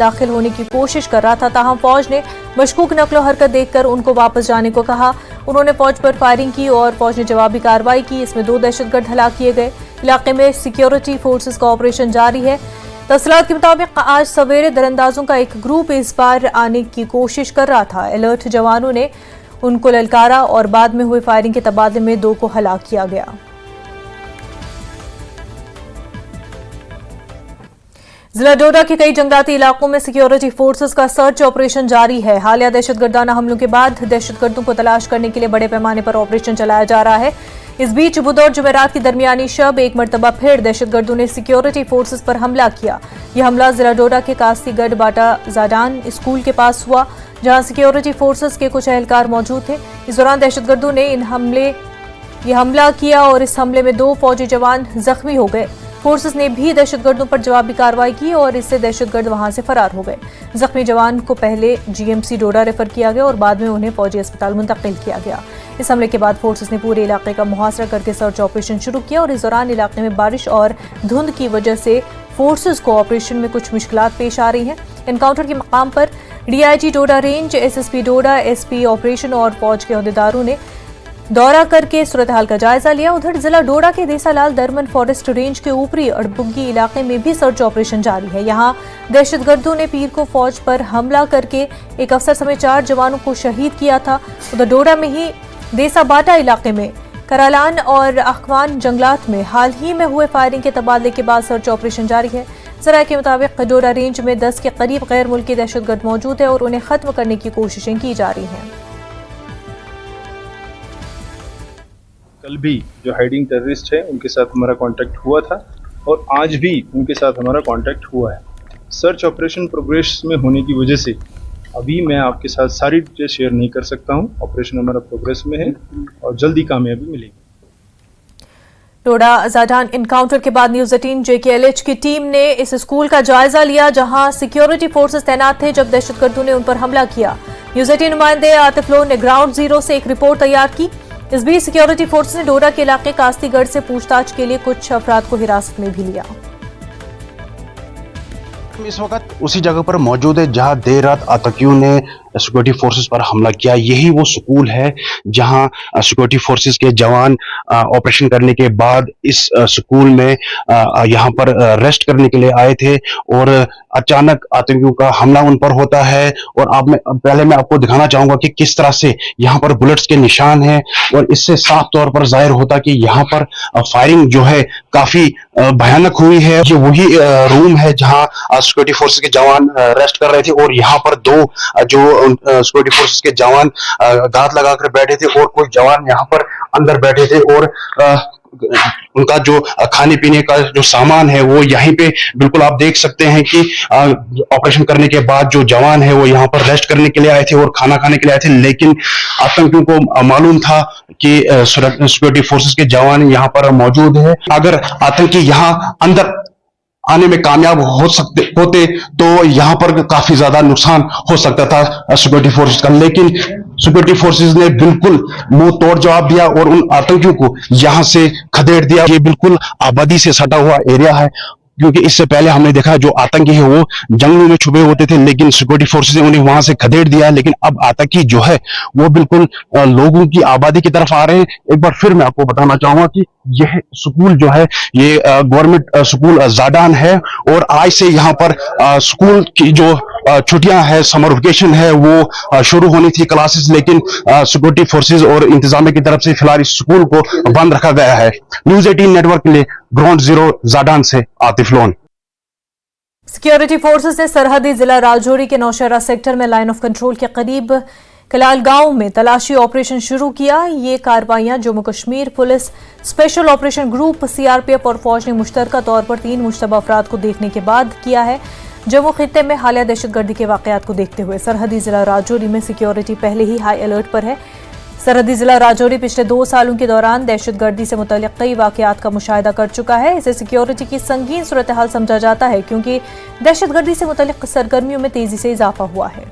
दाखिल होने की कोशिश कर रहा था, ताहम फौज ने मशकूक नकलो हरकत देखकर उनको वापस जाने को कहा। उन्होंने फौज पर फायरिंग की और फौज ने जवाबी कार्रवाई की। इसमें 2 दहशतगर्द हलाक किए गए। इलाके में सिक्योरिटी फोर्सेस का ऑपरेशन जारी है। तफसीलात के मुताबिक आज सवेरे दरअंदाजों का एक ग्रुप इस बार आने की कोशिश कर रहा था। अलर्ट जवानों ने उनको ललकारा और बाद में हुए फायरिंग के तबादले में 2 को हलाक किया गया। जिला डोडा के कई जंगलाती इलाकों में सिक्योरिटी फोर्सेस का सर्च ऑपरेशन जारी है। हालिया दहशतगर्दाना हमलों के बाद दहशतगर्दों को तलाश करने के लिए बड़े पैमाने पर ऑपरेशन चलाया जा रहा है। इस बीच बुध और जुमेरात की दरमियानी शब एक मरतबा फिर दहशतगर्दों ने सिक्योरिटी फोर्सेस पर हमला किया। यह हमला जिला डोडा के कास्तीगढ़ बाटा जाडान स्कूल के पास हुआ, जहां सिक्योरिटी फोर्सेस के कुछ एहलकार मौजूद थे। इस दौरान दहशतगर्दों ने हमला किया और इस हमले में 2 फौजी जवान जख्मी हो गए। फोर्सेस ने भी दहशतगर्दों पर जवाबी कार्रवाई की और इससे दहशतगर्द वहां से फरार हो गए। जख्मी जवान को पहले जीएमसी डोडा रेफर किया गया और बाद में उन्हें फौजी अस्पताल मुंतकिल किया गया। इस हमले के बाद फोर्सेस ने पूरे इलाके का मुहासरा करके सर्च ऑपरेशन शुरू किया और इस दौरान इलाके में बारिश और धुंध की वजह से फोर्सेस को ऑपरेशन में कुछ मुश्किलात पेश आ रही हैं। एनकाउंटर के मकाम पर डीआईजी डोडा रेंज, एसएसपी डोडा, एसपी ऑपरेशन और फौज के अहदेदारों ने दौरा करके सूरत हाल का जायजा लिया। उधर जिला डोडा के देसालाल दरमन फॉरेस्ट रेंज के ऊपरी अड़बुग्गी इलाके में भी सर्च ऑपरेशन जारी है। यहां दहशतगर्दों ने पीर को फौज पर हमला करके एक अफसर समेत 4 जवानों को शहीद किया था। उधर डोडा में ही देसा बाटा इलाके में करालान और अखवान जंगलात में हाल ही में हुए फायरिंग के तबादले के बाद सर्च ऑपरेशन जारी है। जराये के मुताबिक डोडा रेंज में 10 के करीब गैर मुल्की दहशतगर्द मौजूद है और उन्हें खत्म करने की कोशिशें की जा रही हैं। कल भी जो हाइडिंग टेररिस्ट है उनके साथ हमारा कांटेक्ट हुआ था और आज भी उनके साथ हमारा कांटेक्ट हुआ है। सर्च ऑपरेशन प्रोग्रेस में होने की वजह से अभी मैं आपके साथ सारी डिटेल शेयर नहीं कर सकता हूं। ऑपरेशन हमारा प्रोग्रेस में है और जल्दी कामयाबी मिलेगी। डोडा जाडान इनकाउंटर के बाद न्यूज 18 JKLH की टीम ने इस स्कूल का जायजा लिया, जहां सिक्योरिटी फोर्सेस तैनात थे जब दहशतगर्दों ने उन पर हमला किया। न्यूज 18 नुमाइंदे आतिफ लोन ने ग्राउंड जीरो से एक रिपोर्ट तैयार की। इस बीच सिक्योरिटी फोर्सेस ने डोडा के इलाके कास्तीगढ़ से पूछताछ के लिए कुछ अफराद को हिरासत में भी लिया। इस वक्त उसी जगह पर मौजूद है जहां देर रात आतंकियों ने सिक्योरिटी फोर्सेस पर हमला किया। यही वो स्कूल है जहां सिक्योरिटी फोर्सेस के जवान ऑपरेशन करने के बाद इस स्कूल में यहां पर रेस्ट करने के लिए आए थे और अचानक आतंकियों का हमला उन पर होता है। और पहले मैं आपको दिखाना चाहूंगा कि किस तरह से यहां पर बुलेट्स के निशान हैं और इससे साफ तौर पर जाहिर होता कि यहां पर फायरिंग जो है काफी भयानक हुई है। ये वही रूम है जहां सिक्योरिटी फोर्सेस के जवान रेस्ट कर रहे थे और यहाँ पर 2 जो सिक्योरिटी फोर्सेस के जवान घात लगाकर बैठे थे और कुछ जवान यहाँ पर अंदर बैठे थे और उनका जो खाने पीने का जो सामान है वो यहीं पे बिल्कुल आप देख सकते हैं कि ऑपरेशन करने के बाद जो जवान है वो यहाँ पर रेस्ट करने के लिए आए थे और खाना खाने के लिए आए थे। लेकिन आतंकियों को मालूम था कि सिक्योरिटी फोर्सेस के जवान यहाँ पर मौजूद है। अगर आतंकी यहाँ अंदर आने में कामयाब होते तो यहाँ पर काफी ज्यादा नुकसान हो सकता था सिक्योरिटी फोर्सेस का। लेकिन सिक्योरिटी फोर्सेस ने बिल्कुल मुंह तोड़ जवाब दिया और उन आतंकियों को यहां से खदेड़ दिया। ये बिल्कुल आबादी से सटा हुआ एरिया है, क्योंकि इससे पहले हमने देखा जो आतंकी है वो जंगलों में छुपे होते थे, लेकिन सिक्योरिटी फोर्सेस ने उन्हें वहां से खदेड़ दिया। लेकिन अब आतंकी जो है वो बिल्कुल लोगों की आबादी की तरफ आ रहे हैं। एक बार फिर मैं आपको बताना चाहूंगा कि यह स्कूल जो है ये गवर्नमेंट स्कूल जाडान है और आज से यहाँ पर स्कूल की जो छुट्टियां है, समर वेकेशन है, वो शुरू होनी थी क्लासेस, लेकिन सिक्योरिटी फोर्सेस और इंतजामिया की तरफ से फिलहाल इस स्कूल को बंद रखा गया है। न्यूज 18 नेटवर्क के लिए ग्राउंड जीरो जाडान से आतिफ लोन। सिक्योरिटी फोर्सेस ने सरहदी जिला राजौरी के नौशहरा सेक्टर में लाइन ऑफ कंट्रोल के करीब कलाल गांव में तलाशी ऑपरेशन शुरू किया। ये कार्रवाइयां Jammu Kashmir police special operation group CRPF और फौज ने मुश्तरका तौर पर 3 मुश्तबा अफराद को देखने के बाद किया है। जम्मू खित्ते में हालिया दहशतगर्दी के वाकयात को देखते हुए सरहदी जिला राजौरी में सिक्योरिटी पहले ही हाई अलर्ट पर है। सरहदी जिला राजौरी पिछले 2 सालों के दौरान दहशतगर्दी से मुतल्लिक कई वाकयात का मुशाहिदा कर चुका है। इसे सिक्योरिटी की संगीन सूरत हाल समझा जाता है, क्योंकि दहशतगर्दी से मुतल्लिक सरगर्मियों में तेजी से इजाफा हुआ है।